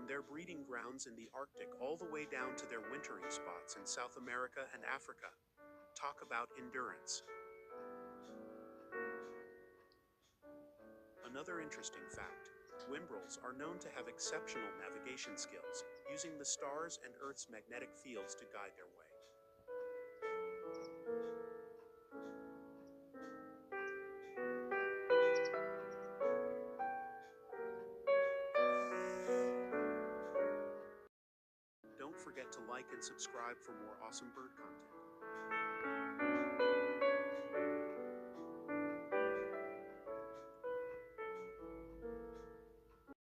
from their breeding grounds in the Arctic all the way down to their wintering spots in South America and Africa. Talk about endurance. Another interesting fact, Whimbrels are known to have exceptional navigation skills, using the stars and Earth's magnetic fields to guide their way. Don't forget to like and subscribe for more awesome bird content.